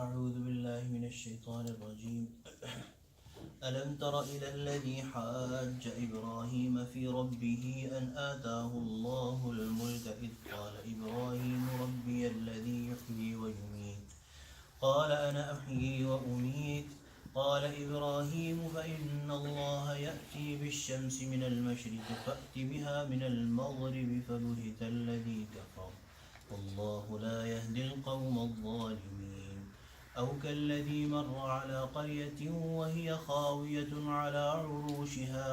أعوذ بالله من الشيطان الرجيم. ألم تر إلى الذي حاج إبراهيم في ربه أن آتاه الله الملك إذ قال إبراهيم ربي الذي يحيي ويميت قال أنا أحيي وأميت قال إبراهيم فإن الله يأتي بالشمس من المشرق فأت بها من المغرب فبهت الذي كفر والله لا يهدي القوم الظالمين أو كالذي مر على قرية وهي خاوية على عروشها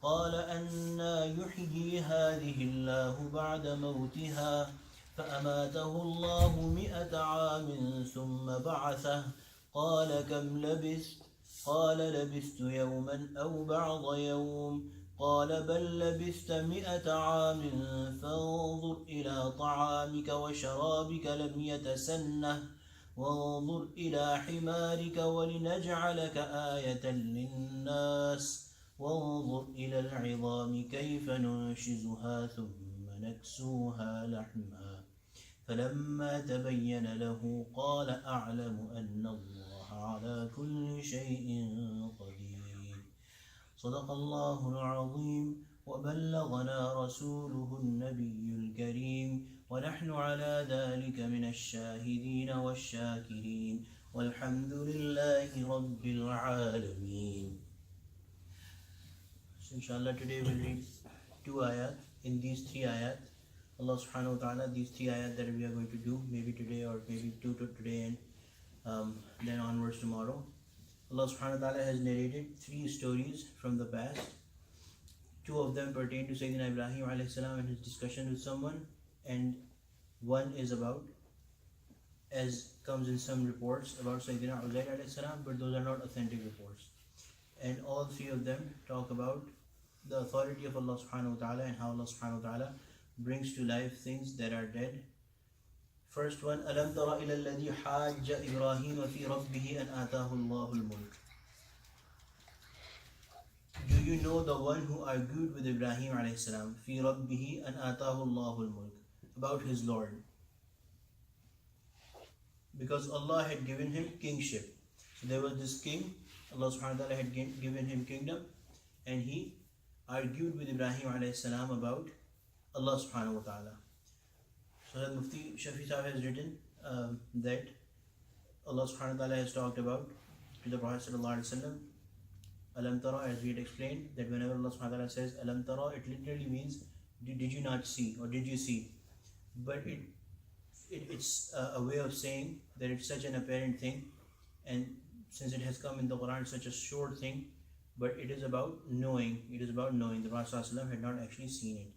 قال أنى يحيي هذه الله بعد موتها فأماته الله 100 عام ثم بعثه قال كم لبثت قال لبثت يوما أو بعض يوم قال بل لبثت 100 عام فانظر إلى طعامك وشرابك لم يتسنه وانظر إلى حمارك ولنجعلك آية للناس وانظر إلى العظام كيف ننشزها ثم نكسوها لحما فلما تبين له قال أعلم أن الله على كل شيء قدير صدق الله العظيم وبلغنا رسوله النبي الكريم ونحن على ذلك من الشاهدين والشاكرين والحمد لله رب العالمين. So inshallah today we'll read 2 ayat. In these 3 ayat Allah subhanahu wa ta'ala, these 3 ayat that we are going to do maybe today or maybe 2 to today and then onwards tomorrow, Allah subhanahu wa ta'ala has narrated 3 stories from the past. 2 of them pertain to Sayyidina Ibrahim alayhi salam and his discussion with someone, and one is about, as comes in some reports, about Sayyidina Uzair alayhi salam, but those are not authentic reports. And all 3 of them talk about the authority of Allah subhanahu wa ta'ala and how Allah subhanahu wa ta'ala brings to life things that are dead. First one, أَلَمْ تَرَ إِلَى الَّذِي حَاجَّ إِبْرَاهِيمَ فِي رَبِّهِ أَنْ آتَاهُ اللَّهُ الْمُلْكَ. Do you know the one who argued with Ibrahim alayhi salam, فِي رَبِّهِ أَنْ آتَاهُ اللَّهُ الْمُلْكَ, about his Lord? Because Allah had given him kingship. So there was this king, Allah subhanahu wa ta'ala had given him kingdom, and he argued with Ibrahim alayhi salam about Allah subhanahu wa ta'ala. So Mufti Shafi Sahib has written that Allah subhanahu wa ta'ala has talked about to the Prophet sallallahu alaihi wasallam, Alam tara, as we had explained, that whenever Allah subhanahu wa ta'ala says Alam tara, it literally means did you not see or did you see? But it's a way of saying that it's such an apparent thing, and since it has come in the Quran, it's such a short thing, but it is about knowing. It is about knowing. The Prophet sallallahu alaihi wasallam had not actually seen it.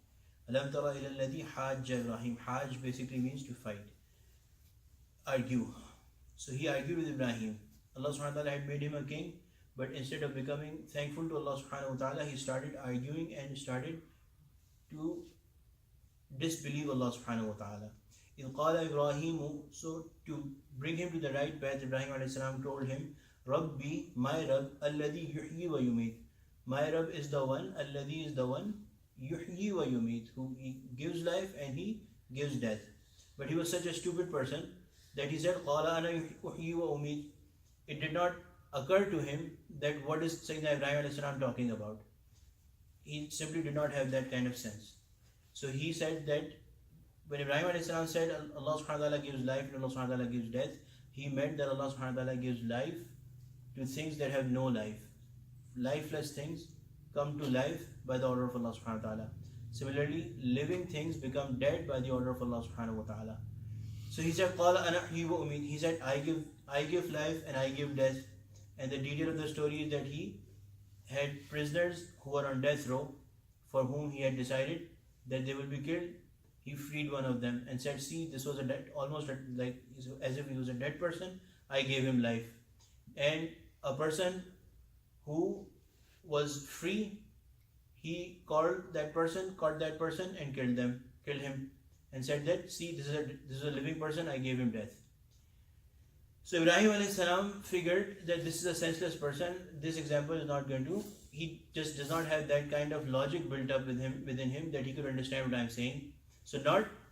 Alam tara ila alladhi hajja Ibrahim. Hajj basically means to fight, argue. So he argued with Ibrahim. Allah subhanahu wa ta'ala had made him a king, but instead of becoming thankful to Allah subhanahu wa ta'ala, he started arguing and started to disbelieve Allah subhanahu wa ta'ala. إِذْ قَالَ إِبْرَاهِيمُ. So to bring him to the right path, Ibrahim alayhi salam told him, Rabbi, my Rabb, alladhi yuhyi wa yumit. My Rabb is the one, alladhi is the one, yuhyi wa yumit, who he gives life and he gives death. But he was such a stupid person that he said, Qala ana yuhyi wa umit. It did not occur to him that what is Sayyidina Ibrahim alayhi salam talking about. He simply did not have that kind of sense. So he said that when Ibrahim alayhi salam said Allah subhanahu wa ta'ala gives life and Allah subhanahu wa ta'ala gives death, he meant that Allah subhanahu wa ta'ala gives life to things that have no life. Lifeless things come to life by the order of Allah subhanahu wa ta'ala. Similarly, living things become dead by the order of Allah subhanahu wa ta'ala. So he said, Qala ana ahyi wa umit. He said, I give life and I give death. And the detail of the story is that he had prisoners who were on death row, for whom he had decided that they will be killed. He freed one of them and said, see, this was almost like as if he was a dead person. I gave him life. And a person who was free, he caught that person and killed him, and said that, see, this is a living person, I gave him death. So Ibrahim alayhi salam figured that this is a senseless person. This example is not going to. He just does not have that kind of logic built up within him that he could understand what I am saying. So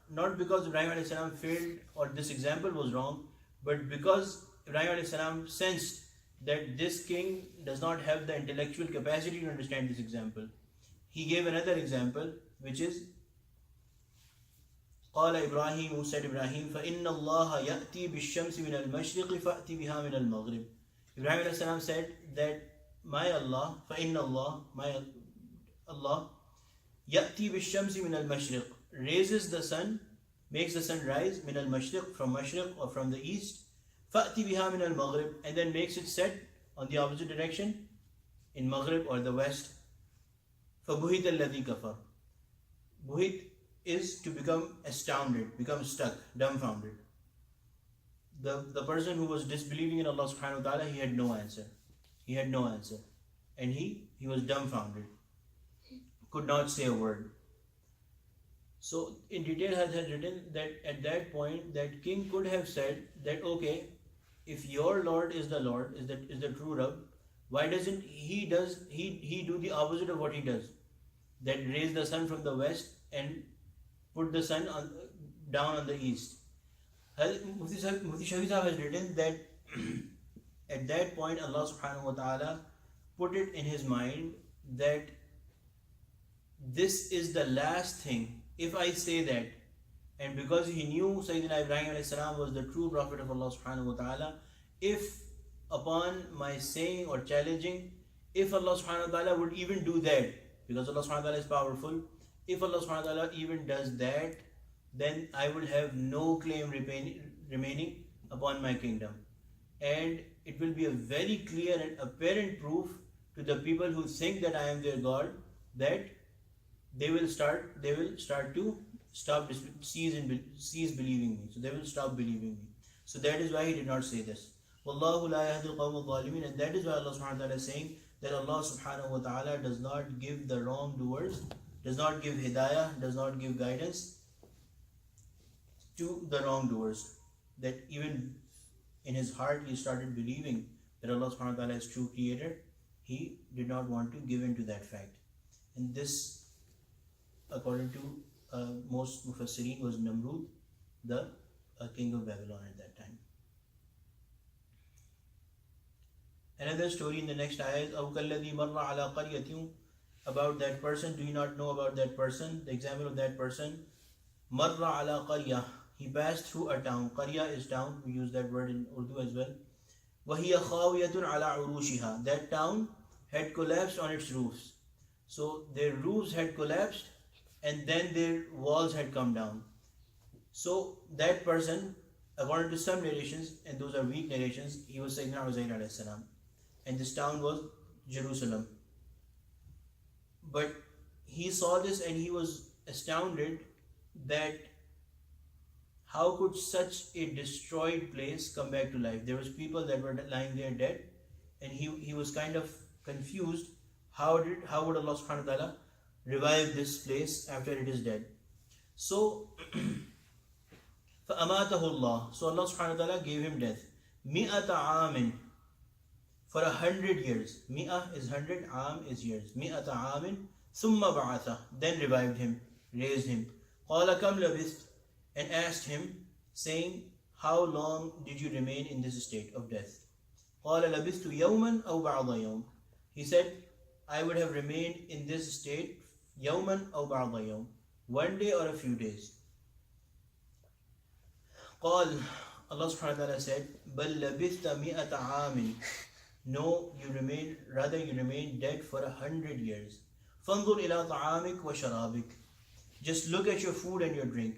not because Ibrahim alayhi salam failed or this example was wrong, But because Ibrahim alayhi salam sensed that this king does not have the intellectual capacity to understand this example, he gave another example, which is قال إبراهيم, said Ibrahim, فإن الله يأتي بالشمس من المشرق فأتي بها من المغرب. Ibrahim alayhi salam said that my Allah, فإن الله, my Allah, يأتي بالشمس من المشرق, raises the sun, makes the sun rise من المشرق, from mashriq or from the east, فأتي بها من المغرب, and then makes it set on the opposite direction in Maghrib or the west. فبهت الذي كفر. Buhit is to become astounded, become stuck, dumbfounded. The person who was disbelieving in Allah subhanahu wa ta'ala, he had no answer. He had no answer. And he was dumbfounded. Could not say a word. So in detail has written that at that point that king could have said that, okay, if your Lord is the Lord, is the true Rabb, why doesn't he do the opposite of what he does? That raise the sun from the west and put the sun down on the east. Mufti Shafi Sahib has written that at that point Allah subhanahu wa ta'ala put it in his mind that this is the last thing. If I say that, and because he knew Sayyidina Ibrahim alayhi salam was the true prophet of Allah subhanahu wa ta'ala, if upon my saying or challenging, if Allah subhanahu wa ta'ala would even do that, because Allah subhanahu wa ta'ala is powerful, if Allah subhanahu wa ta'ala even does that, then I will have no claim remaining upon my kingdom. And it will be a very clear and apparent proof to the people who think that I am their God, that they will start to cease believing me. So they will stop believing me. So that is why he did not say this. Wallahu la yahdi al-qawm al-zalimin. And that is why Allah subhanahu wa ta'ala is saying that Allah subhanahu wa ta'ala does not give the wrongdoers, does not give hidayah, does not give guidance to the wrongdoers. That even in his heart he started believing that Allah subhanahu wa ta'ala is true creator, he did not want to give in to that fact. And this, according to most Mufassirin, was Namrood, the king of Babylon at that time. Another story in the next ayah is أَوْ كَالَّذِي مَرَّ عَلَىٰ قَرْيَةٍ, about that person. Do you not know about that person? The example of that person, مَرَّ عَلَىٰ قَرْيَةٍ, he passed through a town. Qarya is town, we use that word in Urdu as well. وَهِيَ خَاوِيَةٌ عَلَىٰ عُرُوشِهَا, that town had collapsed on its roofs. So their roofs had collapsed and then their walls had come down. So that person, according to some narrations, and those are weak narrations, he was Sayyidina Uzair alayhi salam. And this town was Jerusalem. But he saw this and he was astounded that how could such a destroyed place come back to life? There was people that were lying there dead, and he was kind of confused. How would Allah subhanahu wa ta'ala revive this place after it is dead? So فَأَمَاتَهُ اللَّهُ, so Allah subhanahu wa ta'ala gave him death. مِئَةَ عَامٍ, for 100 years. Mi'ah is 100, Aam is years. مِئَةَ عَامٍ ثُمَّ بَعَثَهُ, then revived him, raised him. قَالَ كَمْ لَبِثْتَ, and asked him, saying, how long did you remain in this state of death? قَالَ لَبِثْتُ يَوْمًا أَوْ بَعْضَ يَوْمٍ, he said, I would have remained in this state يَوْمًا أَوْ بَعْضَ يَوْمٍ, one day or a few days. قال, Allah subhanahu wa ta'ala said, بَلْ لَبِثْتَ مِئَةَ عَامٍ, no, you remain dead for 100 years. فَانظُرْ إِلَىٰ طَعَامِكَ وَشَرَابِكَ, just look at your food and your drink.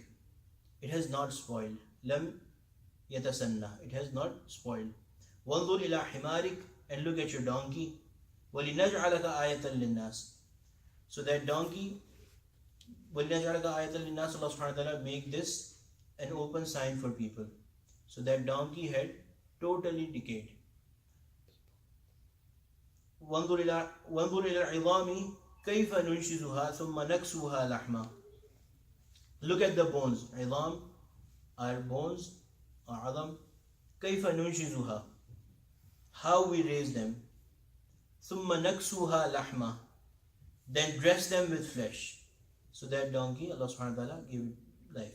It has not spoiled. لَمْ يَتَسَنَّى, it has not spoiled. وَانظُرْ إِلَىٰ حِمَارِكَ, and look at your donkey. وَلِنَجْعَلَكَ آيَةً لِلنَّاسِ, so that donkey, وَلِنَجْعَلَكَ آيَةً لِلنَّاسِ, Allah subhanahu wa ta'ala make this an open sign for people. So that donkey had totally decayed. وَانظُرْ إِلَى الْعِظَامِ كَيْفَ نُنْشِزُهَا ثُمَّ نَكْسُوهَا لَحْمًا, look at the bones. Idam are bones, or Adam. كَيْفَ نُنْشِزُهَا, how we raise them. ثُمَّ نَكْسُوهَا لَحْمًا, then dress them with flesh. So that donkey, Allah subhanahu wa ta'ala gave it life.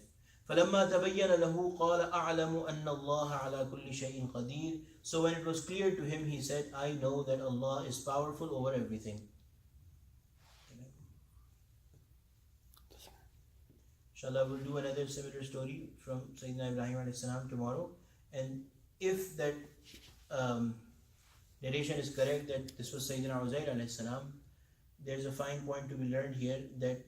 فَلَمَّا تَبَيَّنَ لَهُ قَالَ أَعْلَمُ أَنَّ اللَّهَ عَلَى كُلِّ شَيْءٍ قَدِيرٌ. So when it was clear to him, he said, I know that Allah is powerful over everything. Inshallah, we'll do another similar story from Sayyidina Ibrahim alayhi salam tomorrow. And if that narration is correct, that this was Sayyidina Uzair alayhi salam, there's a fine point to be learned here, that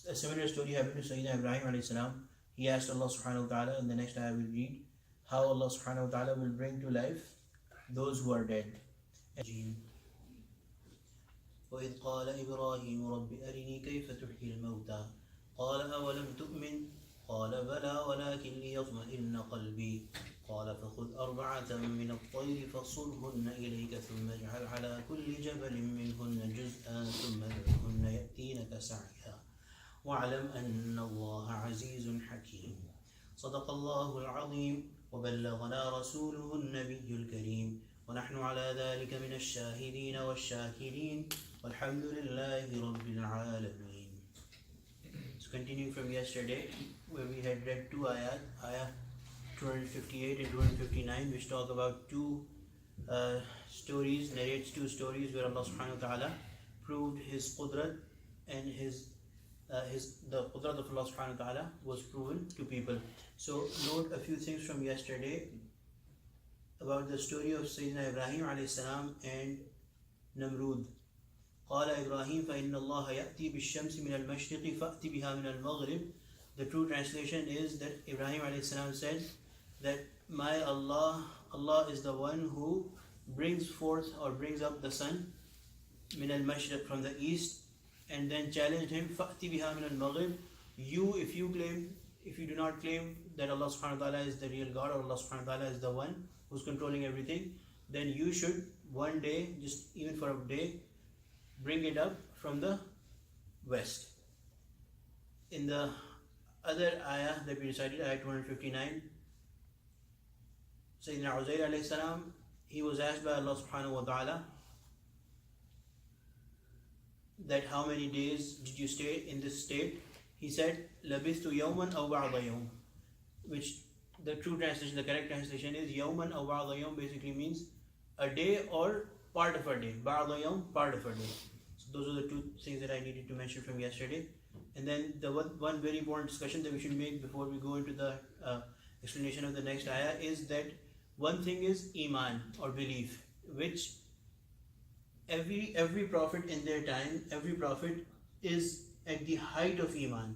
a similar story happened to Sayyidina Ibrahim alayhi salam. He asked Allah subhanahu wa ta'ala, in the next ayah we'll read, how Allah subhanahu wa ta'ala will bring to life those who are dead. وَإِذْ قَالَ إِبْرَاهِيمُ رَبِّ أَرِنِي كَيْفَ تُحْيِي الْمَوْتَى قَالَ أَوَلَمْ تُؤْمِنْ قَالَ بَلَى وَلَكِنْ لِيَطْمَئِنَّ قَلْبِي قَالَ فَخُذْ أَرْبَعَةً مِنَ الطَّيْرِ فَصُرْهُنَّ إِلَيْكَ ثُمَّ اجْعَلْ عَلَى كُلِّ جَبَلٍ مِّنْهُنَّ جُزْءًا ثُمَّ ادْعُهُنَّ يَأْتِينَكَ سَعْيًا وَاعْلَمْ أَنَّ اللَّهَ عَزِيزٌ حَكِيمٌ. صدق الله العظيم وبلغنا رسوله النبي الكريم ونحن على ذلك من الشاهدين والشاكرين والحمد لله رب العالمين. So continuing from yesterday, where we had read two ayat, ayah 258 and 259, which talk about two stories, narrates two stories where Allah subhanahu wa ta'ala proved His qudrat, and the qudrat of Allah subhanahu wa ta'ala was proven to people. So note a few things from yesterday about the story of Sayyidina Ibrahim alayhi salam and Namrood. قال إبراهيم فإن الله يأتي بالشمس من المشرق فأت بها من المغرب. The true translation is that Ibrahim alayhi salam said that my Allah is the one who brings forth or brings up the sun min al-mashriq, from the east, and then challenged him, فَأْتِ بِهَا مِنَ الْمَغْرِبِ. If you do not claim that Allah subhanahu wa ta'ala is the real God, or Allah subhanahu wa ta'ala is the one who's controlling everything, then you should one day, just even for a day, bring it up from the west. In the other ayah that we recited, ayah 259, Sayyidina Uzair alayhi salam, he was asked by Allah subhanahu wa ta'ala that how many days did you stay in this state? He said, لَبِثْتُ يَوْمًا أَوْ بَعْضَ يَوْمٍ, which the true translation, the correct translation is يَوْمًا أَوْ بَعْضَ يَوْمٍ, basically means a day or part of a day. بَعْضَ يَوْم, part of a day. So those are the two things that I needed to mention from yesterday. And then the one very important discussion that we should make before we go into the explanation of the next ayah is that one thing is iman, or belief, which every prophet in their time, every prophet is at the height of iman.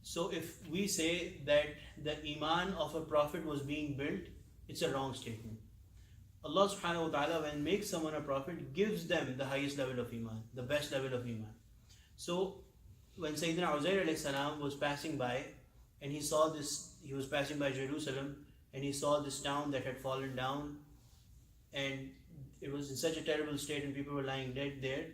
So if we say that the iman of a prophet was being built, it's a wrong statement. Allah subhanahu wa ta'ala, when makes someone a prophet, gives them the highest level of iman, the best level of iman. So when Sayyidina Uzair alayhi salam was passing by, and he saw this, he was passing by Jerusalem, and he saw this town that had fallen down, and it was in such a terrible state and people were lying dead there.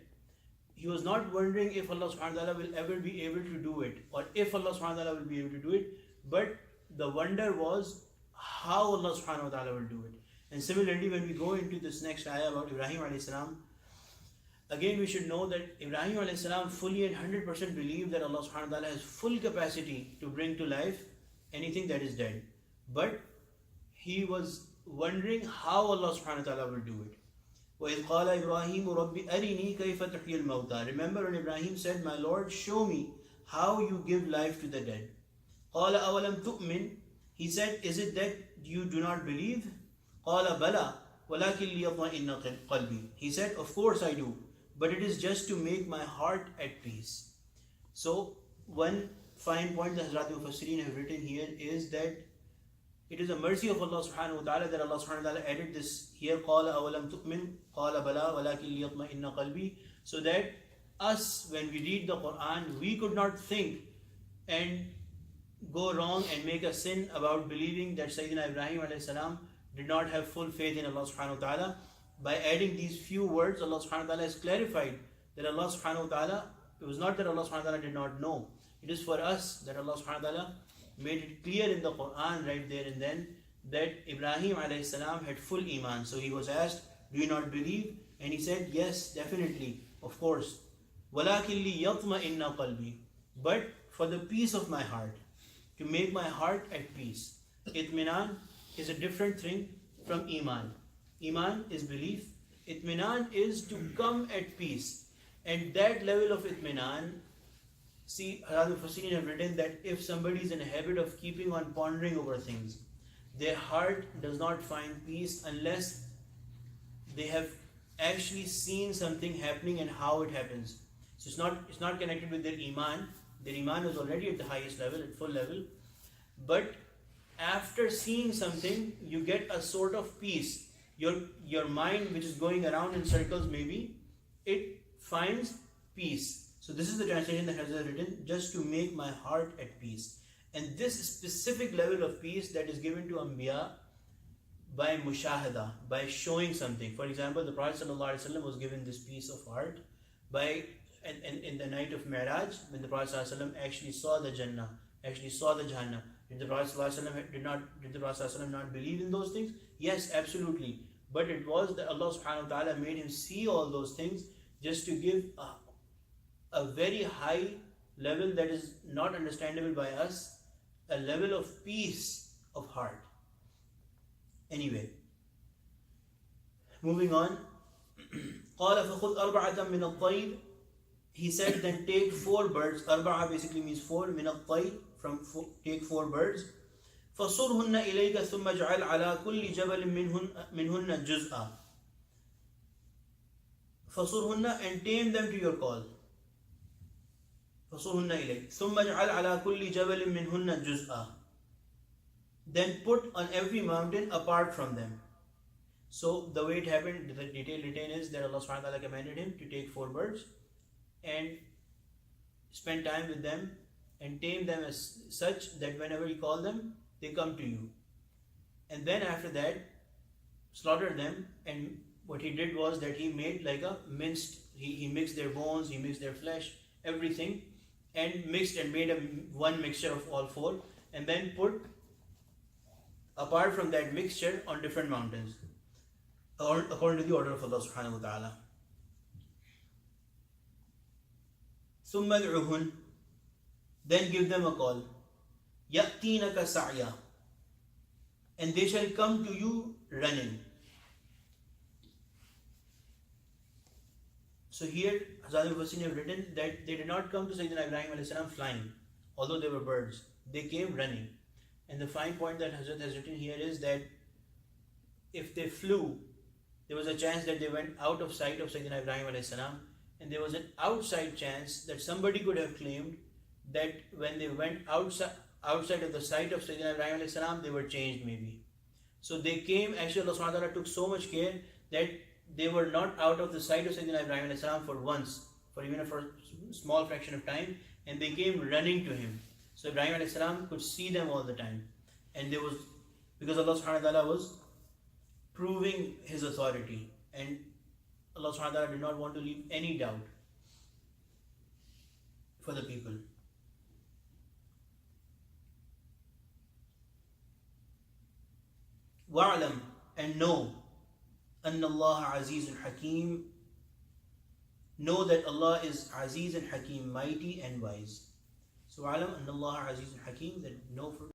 He was not wondering if Allah subhanahu wa ta'ala will ever be able to do it, or if Allah subhanahu wa ta'ala will be able to do it, but the wonder was how Allah subhanahu wa ta'ala will do it. And similarly, when we go into this next ayah about Ibrahim alayhi salam, again we should know that Ibrahim alayhi salam fully and 100% believed that Allah subhanahu wa ta'ala has full capacity to bring to life anything that is dead. But he was wondering how Allah subhanahu wa ta'ala will do it. وَإِذْ قَالَ إِبْرَاهِيمُ رَبِّ أَرِنِي كَيْفَ تُحْيِي الْمَوْتَى. Remember when Ibrahim said, my Lord, show me how you give life to the dead. قَالَ أَوَلَمْ تُؤْمِنْ. He said, is it that you do not believe? قَالَ بَلَى وَلَكِنْ لِيَطْمَئِنَّ قَلْبِي. He said, of course I do, but it is just to make my heart at peace. So one fine point that Hazrat Mufassirin have written here is that it is a mercy of Allah subhanahu wa ta'ala that Allah subhanahu wa ta'ala added this here, قَالَ أَوَلَمْ تُؤْمِنْ قَالَ بَلَى وَلَكِنْ لِيَطْمَئِنَّ قَلْبِي, so that us, when we read the Quran, we could not think and go wrong and make a sin about believing that Sayyidina Ibrahim alayhi salam did not have full faith in Allah subhanahu wa ta'ala. By adding these few words, Allah subhanahu wa ta'ala has clarified that Allah subhanahu wa ta'ala, it was not that Allah subhanahu wa ta'ala did not know. It is for us that Allah subhanahu wa ta'ala made it clear in the Quran right there and then that Ibrahim alayhi salam had full iman. So he was asked, do you not believe? And he said, yes, definitely, of course. وَلَكِنْ لِيَطْمَئِنَّ قَلْبِي. But for the peace of my heart, to make my heart at peace. Itminan is a different thing from Iman. Iman is belief. Itminan is to come at peace. And that level of Itminan, see, Al-Fasini have written that if somebody is in a habit of keeping on pondering over things, their heart does not find peace unless they have actually seen something happening and how it happens. So it's not connected with their Iman. Their Iman is already at the highest level, at full level. But after seeing something, you get a sort of peace. Your mind, which is going around in circles, maybe, it finds peace. So this is the translation that has written, just to make my heart at peace. And this specific level of peace that is given to Anbiya by mushahada, by showing something. For example, the Prophet ﷺ was given this peace of heart by in the night of Mi'raj, when the Prophet ﷺ actually saw the Jannah, actually saw the Jahannam. Did the Prophet ﷺ not believe in those things? Yes, absolutely. But it was that Allah subhanahu wa ta'ala made him see all those things just to give a very high level that is not understandable by us, a level of peace of heart. Anyway, moving on. قال فخذ أربعة من الطير. He said, then take 4 birds. أربعة basically means 4. من الطير, from take 4 birds. فصرهن إليك ثم اجعل على كل جبل منهن جزءا. فصرهن, and tame them to your call. فصرهن إليك ثم اجعل على كل جبل منهن جزءا. Then put on every mountain apart from them. So the way it happened, the detail written is that Allah subhanahu wa ta'ala commanded him to take 4 birds and spend time with them and tame them as such that whenever you call them, they come to you. And then after that, slaughter them. And what he did was that he made like a minced, he mixed their bones, he mixed their flesh, everything, and mixed and made one mixture of all 4, and then put apart from that mixture on different mountains, according to the order of Allah subhanahu wa ta'ala. ثُمَّ ادْعُهُنْ, then give them a call. يَأْتِينَكَ سَعْيًا, and they shall come to you running. So here, Hazrat al-Fasini have written that they did not come to Sayyidina Ibrahim alayhi salam flying, although they were birds. They came running. And the fine point that Hazrat has written here is that if they flew, there was a chance that they went out of sight of Sayyidina Ibrahim alayhi salam, and there was an outside chance that somebody could have claimed that when they went outside of the sight of Sayyidina Ibrahim alayhi salam, they were changed maybe. So they came, actually Allah subhanahu wa ta'ala took so much care that they were not out of the sight of Sayyidina Ibrahim alayhi salam for once, for even for a small fraction of time, and they came running to him. So Ibrahim alayhi salam could see them all the time. And there was, because Allah subhanahu wa ta'ala was proving his authority, and Allah subhanahu wa ta'ala did not want to leave any doubt for the people. وَعْلَمْ, and know, أَنَّ اللَّهَ عَزِيزٌ حَكِيمٌ, know that Allah is Aziz and Hakim, mighty and wise. So, وَعْلَمْ أَنَّ اللَّهَ عَزِيزٌ حَكِيمٌ, that know for